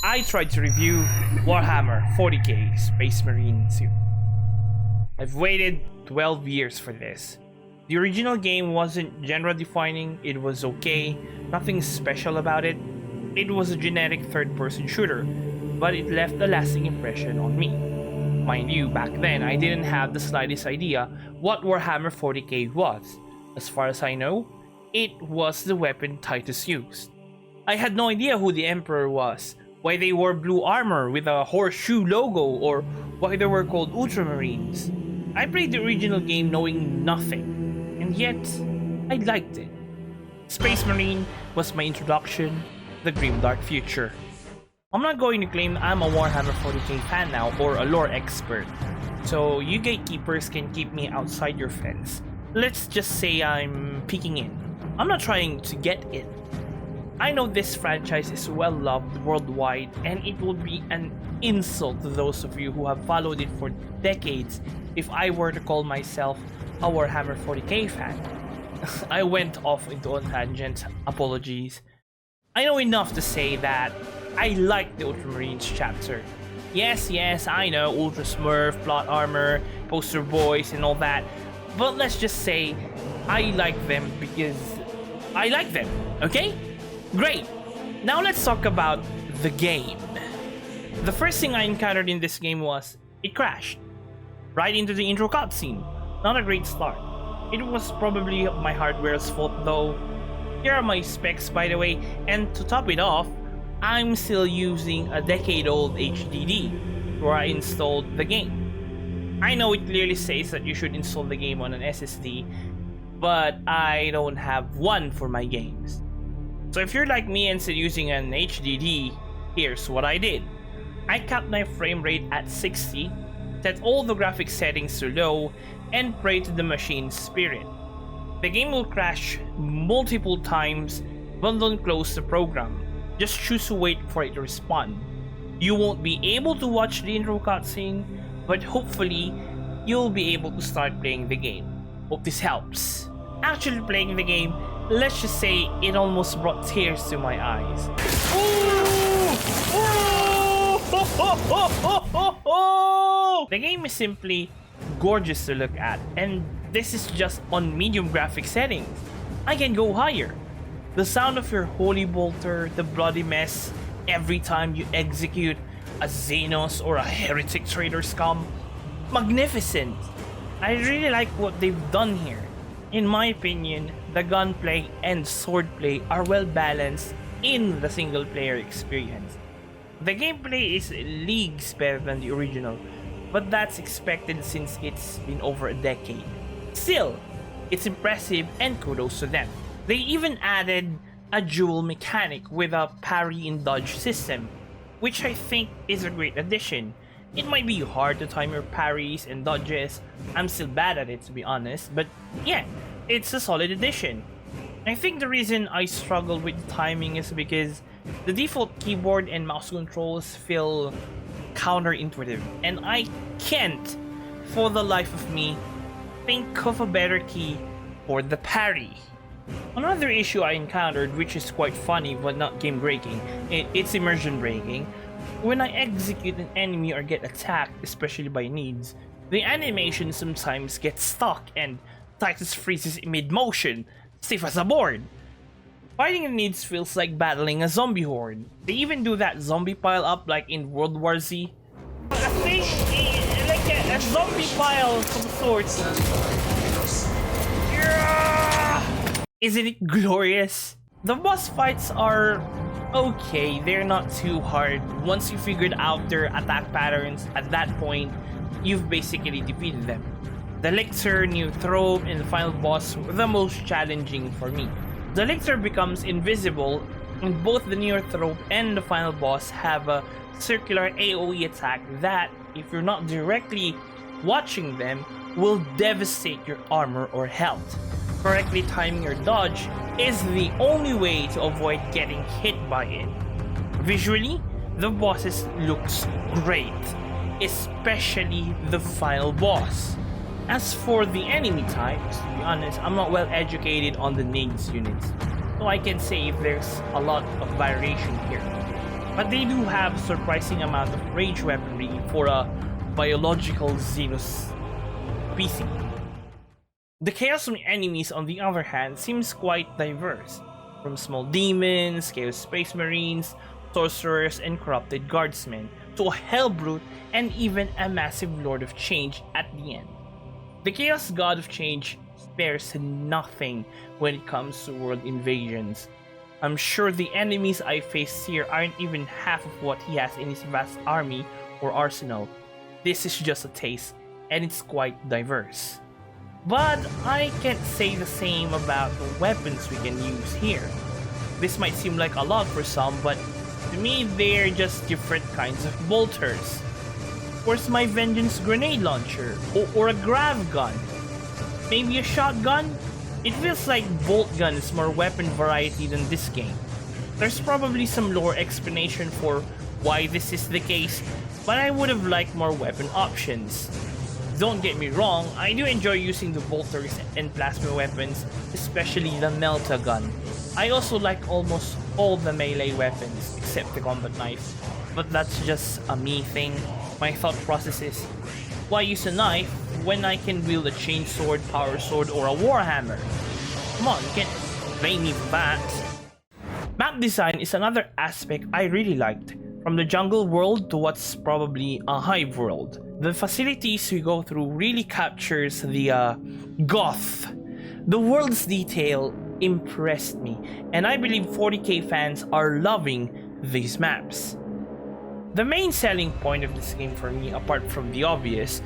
I tried to review Warhammer 40k Space Marine 2. I've waited 12 years for this. The original game wasn't genre defining, it was okay, nothing special about it. It was a generic third-person shooter, but it left a lasting impression on me. Mind you, back then I didn't have the slightest idea what Warhammer 40k was. As far as I know, it was the weapon Titus used. I had no idea who the Emperor was, why they wore blue armor with a horseshoe logo, or why they were called Ultramarines. I played the original game knowing nothing, and yet I liked it. Space Marine was my introduction to the grimdark future. I'm not going to claim I'm a Warhammer 40k fan now or a lore expert, so you gatekeepers can keep me outside your fence. Let's just say I'm peeking in. I'm not trying to get in. I know this franchise is well loved worldwide, and it would be an insult to those of you who have followed it for decades if I were to call myself a Warhammer 40k fan. I went off into a tangent, apologies. I know enough to say that I like the Ultramarines Chapter. Yes, I know, Ultra Smurf, plot armor, poster boys and all that, but let's just say I like them because I like them, okay? Great! Now let's talk about the game. The first thing I encountered in this game was, it crashed. Right into the intro cutscene. Not a great start. It was probably my hardware's fault though. Here are my specs by the way, and to top it off, I'm still using a decade-old HDD where I installed the game. I know it clearly says that you should install the game on an SSD, but I don't have one for my games. So if you're like me and still using an HDD, here's what I did. I capped my frame rate at 60, set all the graphics settings to low, and pray to the machine's spirit. The game will crash multiple times, but don't close the program. Just choose to wait for it to respond. You won't be able to watch the intro cutscene, but hopefully, you'll be able to start playing the game. Hope this helps. Actually playing the game, let's just say it almost brought tears to my eyes. The game is simply gorgeous to look at, and this is just on medium graphic settings. I can go higher. The sound of your holy bolter, the bloody mess every time you execute a Xenos or a heretic traitor scum. Magnificent! I really like what they've done here. In my opinion, the gunplay and swordplay are well balanced in the single player experience. The gameplay is leagues better than the original, but that's expected since it's been over a decade. Still, it's impressive and kudos to them. They even added a dual mechanic with a parry and dodge system, which I think is a great addition. It might be hard to time your parries and dodges. I'm still bad at it to be honest, but yeah, it's a solid addition. I think the reason I struggle with timing is because the default keyboard and mouse controls feel counterintuitive, and I can't, for the life of me, think of a better key for the parry. Another issue I encountered, which is quite funny but not game breaking, it's immersion breaking. When I execute an enemy or get attacked, especially by needs, the animation sometimes gets stuck and Titus freezes mid-motion, stiff as a board. Fighting the needs feels like battling a zombie horde. They even do that zombie pile up like in World War Z. I think like a zombie pile of some sorts. Yeah! Isn't it glorious? The boss fights are okay, they're not too hard. Once you figured out their attack patterns, at that point, you've basically defeated them. The Lictor, Neotrope, and the final boss were the most challenging for me. The Lictor becomes invisible, and both the Neotrope and the final boss have a circular AoE attack that, if you're not directly watching them, will devastate your armor or health. Correctly timing your dodge is the only way to avoid getting hit by it. Visually, the bosses looks great, especially the final boss. As for the enemy types, to be honest, I'm not well educated on the needs units, so I can say if there's a lot of variation here. but they do have a surprising amount of rage weaponry for a biological Xenos species. The Chaos enemies, on the other hand, seems quite diverse, from small demons, Chaos Space Marines, sorcerers, and corrupted guardsmen, to a Hellbrute and even a massive Lord of Change at the end. The Chaos God of Change spares nothing when it comes to world invasions. I'm sure the enemies I face here aren't even half of what he has in his vast army or arsenal. This is just a taste, and it's quite diverse. But I can't say the same about the weapons we can use here. This might seem like a lot for some, but to me they're just different kinds of bolters. Where's my Vengeance grenade launcher? Or a grav gun? Maybe a shotgun? It feels like bolt gun is more weapon variety than this game. There's probably some lore explanation for why this is the case, but I would have liked more weapon options. Don't get me wrong, I do enjoy using the bolters and plasma weapons, especially the Melta gun. I also like almost all the melee weapons except the combat knife, but that's just a me thing. My thought process is, why use a knife when I can wield a chainsword, power sword, or a warhammer? Come on, you can't blame me for that. Map design is another aspect I really liked. From the jungle world to what's probably a hive world. The facilities we go through really captures the goth. The world's detail impressed me, and I believe 40k fans are loving these maps. The main selling point of this game for me, apart from the obvious,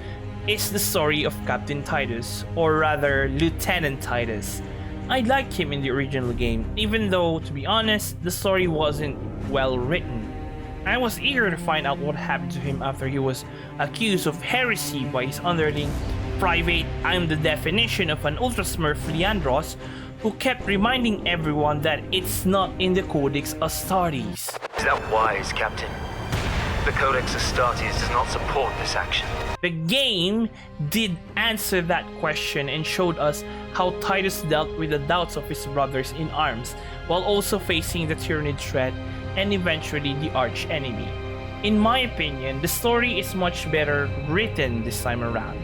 is the story of Captain Titus, or rather Lieutenant Titus. I liked him in the original game, even though, to be honest, the story wasn't well written. I was eager to find out what happened to him after he was accused of heresy by his underling, Private I'm the definition of an Ultrasmurf Leandros, who kept reminding everyone that it's not in the Codex Astartes. Is that wise, Captain? The Codex Astartes does not support this action. The game did answer that question and showed us how Titus dealt with the doubts of his brothers in arms, while also facing the Tyranid threat and eventually the arch enemy. In my opinion, the story is much better written this time around.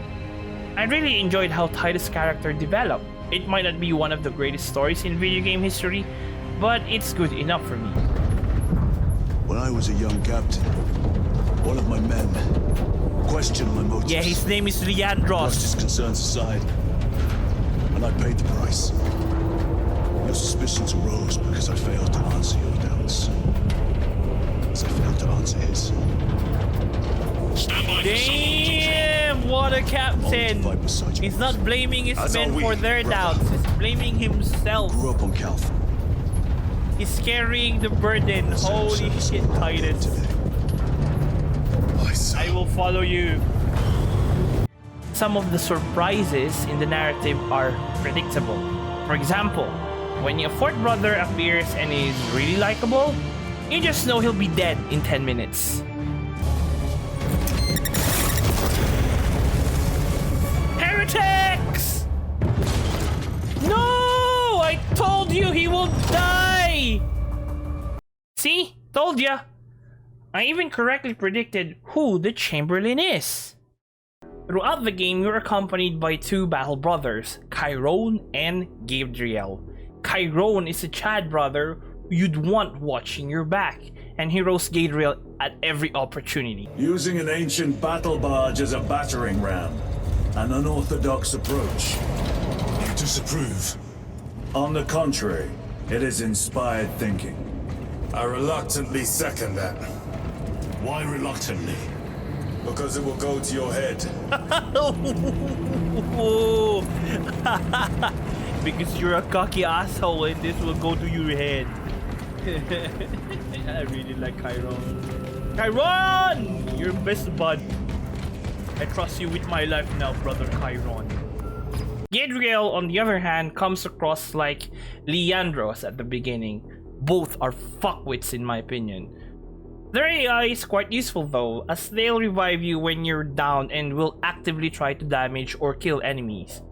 I really enjoyed how Titus' character developed. It might not be one of the greatest stories in video game history, but it's good enough for me. When I was a young captain, one of my men questioned my motives. Yeah, his name is Brushed Leandros. his concerns aside, and I paid the price. Your suspicions arose because I failed to answer your doubts. As I failed to answer his. Damn, what a captain! He's not blaming his men for their doubts, he's blaming himself. Grew up on Calth. He's carrying the burden. Holy shit, Titus. I will follow you. Some of the surprises in the narrative are predictable. For example, when your fourth brother appears and is really likable, you just know he'll be dead in 10 minutes. Heretics! No! I told you he will die! See? Told ya! I even correctly predicted who the Chamberlain is. Throughout the game, you're accompanied by two battle brothers, Chiron and Gabriel. Chiron is a Chad brother you'd want watching your back, and he roasts Gabriel at every opportunity. Using an ancient battle barge as a battering ram. An unorthodox approach. You disapprove? On the contrary, it is inspired thinking. I reluctantly second that. Why reluctantly? Because it will go to your head. Because you're a cocky asshole and this will go to your head. I really like Chiron. Chiron! You're best bud. I trust you with my life now, brother Chiron. Gabriel, on the other hand, comes across like Leandros at the beginning. Both are fuckwits in my opinion. Their AI is quite useful though, as they'll revive you when you're down and will actively try to damage or kill enemies.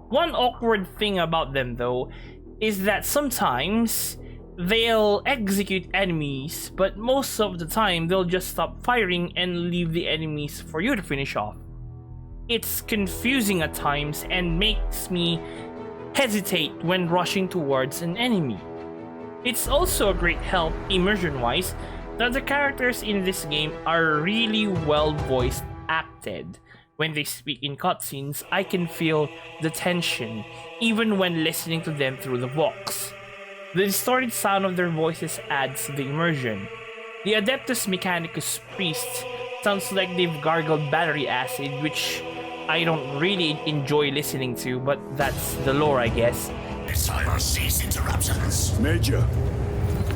One awkward thing about them though is that sometimes They'll execute enemies, but most of the time they'll just stop firing and leave the enemies for you to finish off. It's confusing at times and makes me hesitate when rushing towards an enemy. It's also a great help, immersion-wise, that the characters in this game are really well voice acted. When they speak in cutscenes, I can feel the tension, even when listening to them through the Vox. The distorted sound of their voices adds to the immersion. The Adeptus Mechanicus priests sounds like they've gargled battery acid, which I don't really enjoy listening to, but that's the lore, I guess. It's time to cease interruptions. Major,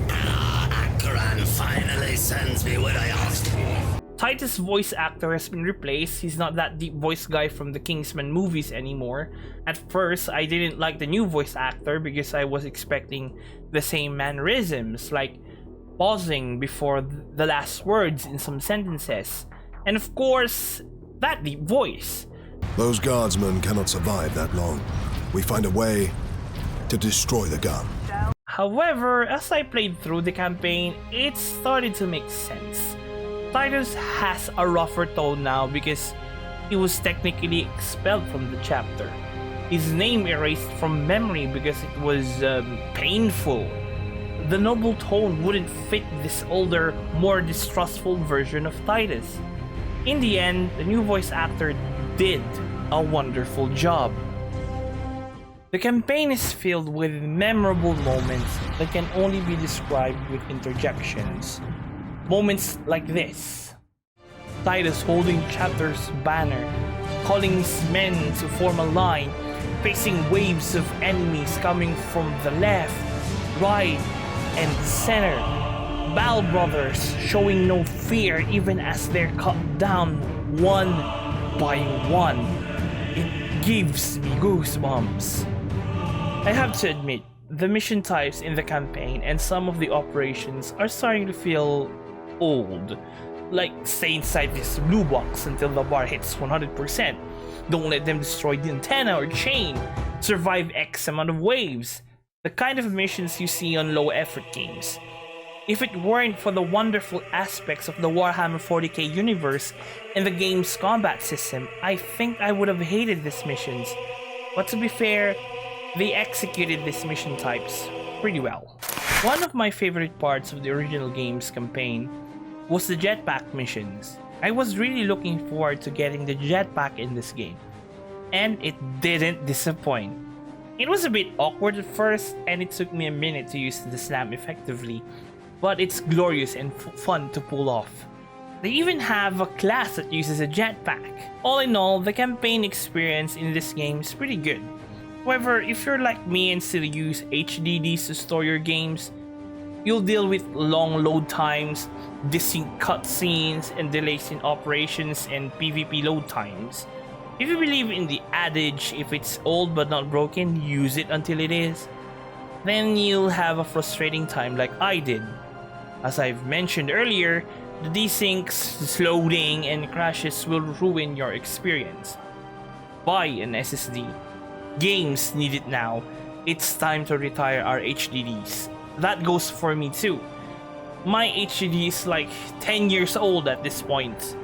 Akran finally sends me what I asked for. Titus' voice actor has been replaced. He's not that deep voice guy from the Kingsman movies anymore. At first, I didn't like the new voice actor because I was expecting the same mannerisms, like pausing before the last words in some sentences. And of course, that deep voice. those guardsmen cannot survive that long. We find a way to destroy the gun. However, as I played through the campaign, it started to make sense. Titus has a rougher tone now because he was technically expelled from the chapter. His name erased from memory because it was painful. The noble tone wouldn't fit this older, more distrustful version of Titus. In the end, the new voice actor did a wonderful job. The campaign is filled with memorable moments that can only be described with interjections. Moments like this. Titus holding Chapter's banner, calling his men to form a line, facing waves of enemies coming from the left, right, and center. Bal brothers showing no fear even as they're cut down one by one. It gives me goosebumps. I have to admit, the mission types in the campaign and some of the operations are starting to feel old. Like, stay inside this blue box until the bar hits 100%. Don't let them destroy the antenna or chain. Survive X amount of waves. The kind of missions you see on low effort games. If it weren't for the wonderful aspects of the Warhammer 40k universe and the game's combat system, I think I would have hated these missions. But to be fair, they executed these mission types pretty well. One of my favorite parts of the original game's campaign was the jetpack missions. I was really looking forward to getting the jetpack in this game, and it didn't disappoint. It was a bit awkward at first, and it took me a minute to use the slam effectively, but it's glorious and fun to pull off. They even have a class that uses a jetpack. All in all, the campaign experience in this game is pretty good. However, if you're like me and still use HDDs to store your games, you'll deal with long load times, distinct cutscenes, and delays in operations and PvP load times. If you believe in the adage, if it's old but not broken, use it until it is, then you'll have a frustrating time like I did. As I've mentioned earlier, the desyncs, loading, and crashes will ruin your experience. Buy an SSD. Games need it now. It's time to retire our HDDs. That goes for me too. My HDD is like 10 years old at this point.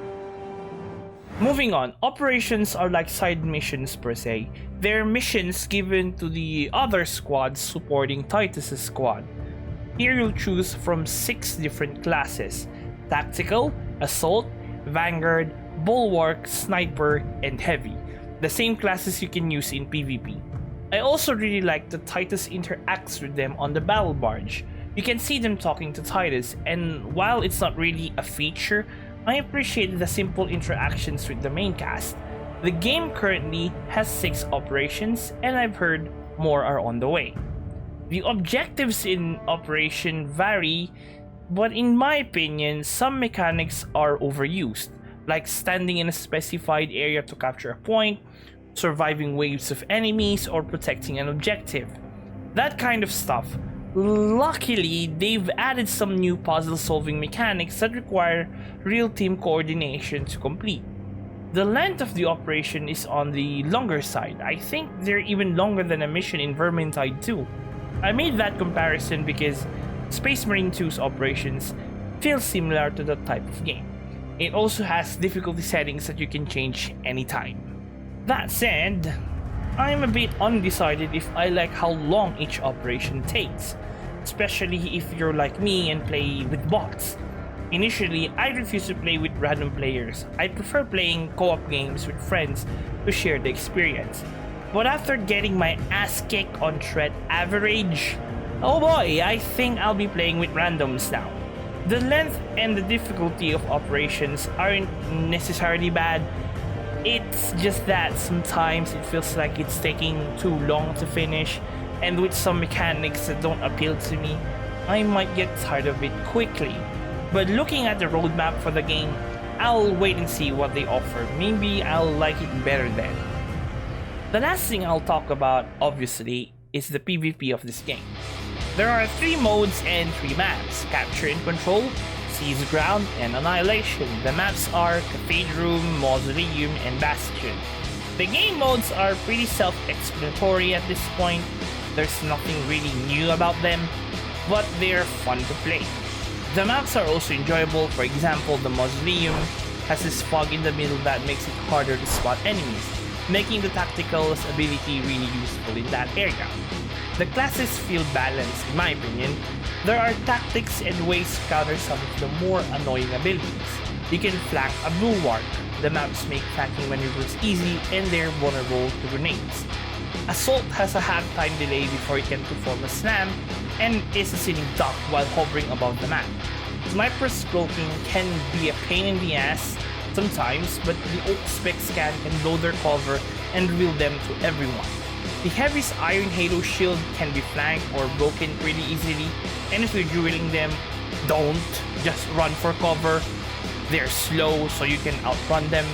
Moving on, operations are like side missions per se. They're missions given to the other squads supporting Titus' squad. Here you'll choose from 6 different classes: Tactical, Assault, Vanguard, Bulwark, Sniper, and Heavy. The same classes you can use in PvP. I also really like that Titus interacts with them on the battle barge. You can see them talking to Titus, and while it's not really a feature, I appreciate the simple interactions with the main cast. The game currently has 6 operations, and I've heard more are on the way. The objectives in Operation vary, but in my opinion, some mechanics are overused, like standing in a specified area to capture a point, surviving waves of enemies, or protecting an objective. That kind of stuff. Luckily, they've added some new puzzle-solving mechanics that require real team coordination to complete. The length of the operation is on the longer side. I think they're even longer than a mission in Vermintide 2. I made that comparison because Space Marine 2's operations feel similar to that type of game. It also has difficulty settings that you can change anytime. That said, I'm a bit undecided if I like how long each operation takes, especially if you're like me and play with bots. Initially, I refused to play with random players. I prefer playing co-op games with friends to share the experience. But after getting my ass kicked on threat average, oh boy, I think I'll be playing with randoms now. The length and the difficulty of operations aren't necessarily bad. It's just that sometimes it feels like it's taking too long to finish, and with some mechanics that don't appeal to me, I might get tired of it quickly. But looking at the roadmap for the game, I'll wait and see what they offer. Maybe I'll like it better then. The last thing I'll talk about, obviously, is the PvP of this game. There are 3 modes and 3 maps: Capture and Control, Seize Ground, and Annihilation. The maps are Cathedral, Mausoleum, and Bastion. The game modes are pretty self-explanatory at this point. There's nothing really new about them, but they're fun to play. The maps are also enjoyable. For example, the Mausoleum has this fog in the middle that makes it harder to spot enemies, making the tactical's ability really useful in that area. The classes feel balanced in my opinion. There are tactics and ways to counter some of the more annoying abilities. You can flank a bulwark. The maps make flanking maneuvers easy and they're vulnerable to grenades. Assault has a half time delay before it can perform a slam and is a sitting duck while hovering above the map. Sniper's cloaking can be a pain in the ass sometimes, but the Oak Spec Scan can blow their cover and reveal them to everyone. The Heavy's Iron Halo shield can be flanked or broken pretty easily, and if you're dueling them, don't just run for cover. They're slow, so you can outrun them.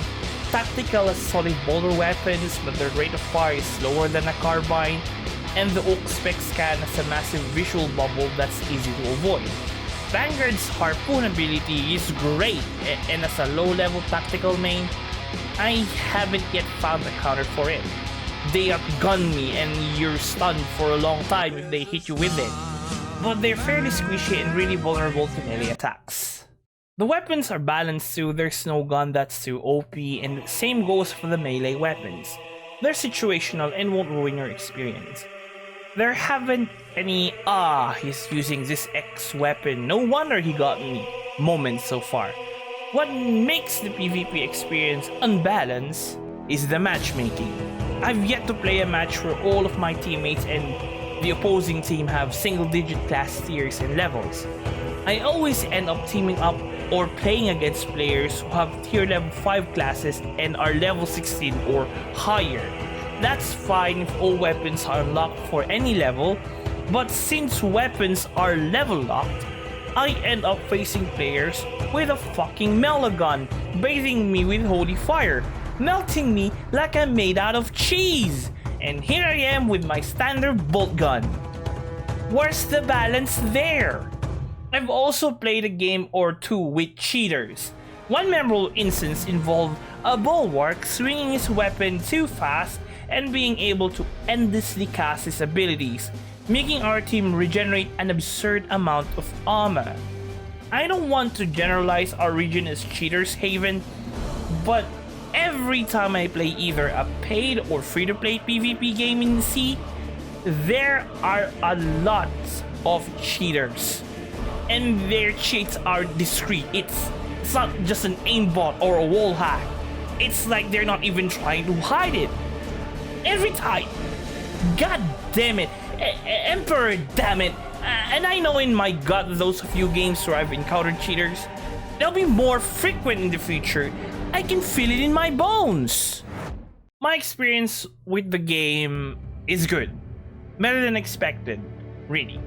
Tactical has solid bolter weapons, but their rate of fire is slower than a carbine, and the Oak Spec Scan has a massive visual bubble that's easy to avoid. Vanguard's Harpoon ability is great, and as a low-level tactical main, I haven't yet found a counter for it. They outgun me and you're stunned for a long time if they hit you with it, but they're fairly squishy and really vulnerable to melee attacks. The weapons are balanced too. There's no gun that's too OP, and the same goes for the melee weapons. They're situational and won't ruin your experience. There haven't any he's using this X weapon, no wonder he got me moments so far. What makes the PvP experience unbalanced is the matchmaking. I've yet to play a match where all of my teammates and the opposing team have single-digit class tiers and levels. I always end up teaming up or playing against players who have tier level 5 classes and are level 16 or higher. That's fine if all weapons are unlocked for any level, but since weapons are level locked, I end up facing players with a fucking melee gun, bathing me with holy fire, melting me like I'm made out of cheese, and here I am with my standard bolt gun. Where's the balance there? I've also played a game or two with cheaters. One memorable instance involved a bulwark swinging his weapon too fast and being able to endlessly cast his abilities, making our team regenerate an absurd amount of armor. I don't want to generalize our region as cheaters' haven, but every time I play either a paid or free-to-play PvP game in the sea, there are a lot of cheaters. And their cheats are discreet. It's not just an aimbot or a wall hack. It's like they're not even trying to hide it. Every time. God damn it. Emperor damn it. And I know in my gut those few games where I've encountered cheaters, they'll be more frequent in the future. I can feel it in my bones. My experience with the game is good. Better than expected, really.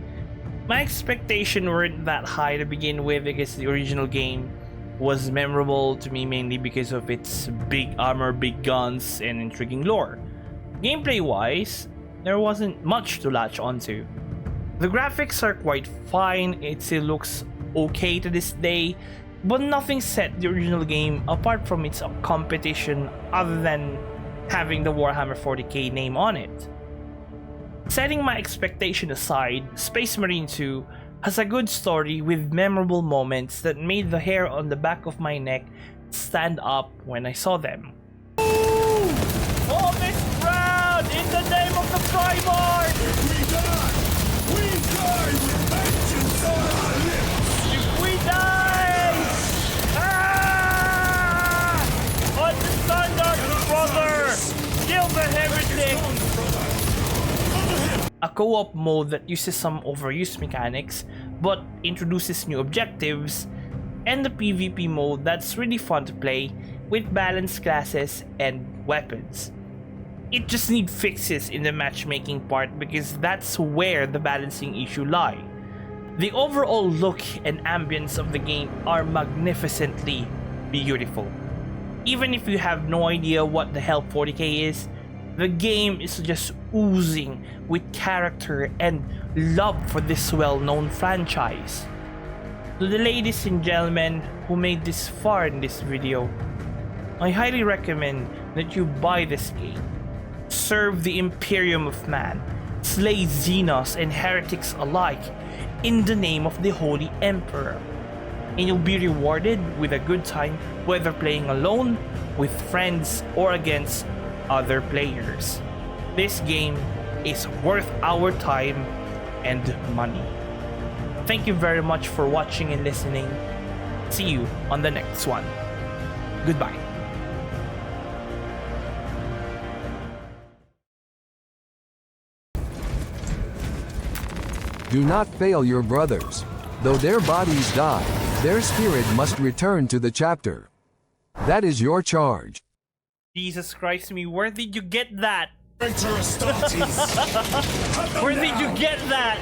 My expectations weren't that high to begin with because the original game was memorable to me mainly because of its big armor, big guns, and intriguing lore. Gameplay wise, there wasn't much to latch onto. The graphics are quite fine, it still looks okay to this day, but nothing set the original game apart from its competition other than having the Warhammer 40k name on it. Setting my expectation aside, Space Marine 2 has a good story with memorable moments that made the hair on the back of my neck stand up when I saw them. All this ground in the name of the Primarch! We die with vengeance on our lips! If we die! Ah! On the standard, brother! Kill the heretic! A co-op mode that uses some overused mechanics but introduces new objectives, and the PvP mode that's really fun to play with balanced classes and weapons. It just needs fixes in the matchmaking part because that's where the balancing issue lie. The overall look and ambience of the game are magnificently beautiful. Even if you have no idea what the hell 40k is, the game is just oozing with character and love for this well-known franchise. To the ladies and gentlemen who made this far in this video, I highly recommend that you buy this game. Serve the Imperium of Man, slay Xenos and heretics alike in the name of the Holy Emperor, and you'll be rewarded with a good time whether playing alone, with friends, or against other players. This game is worth our time and money. Thank you very much for watching and listening. See you on the next one. Goodbye. Do not fail your brothers. Though their bodies die, their spirit must return to the chapter. That is your charge. Jesus Christ me, where did you get that? Enter Astartes! Where did you get that?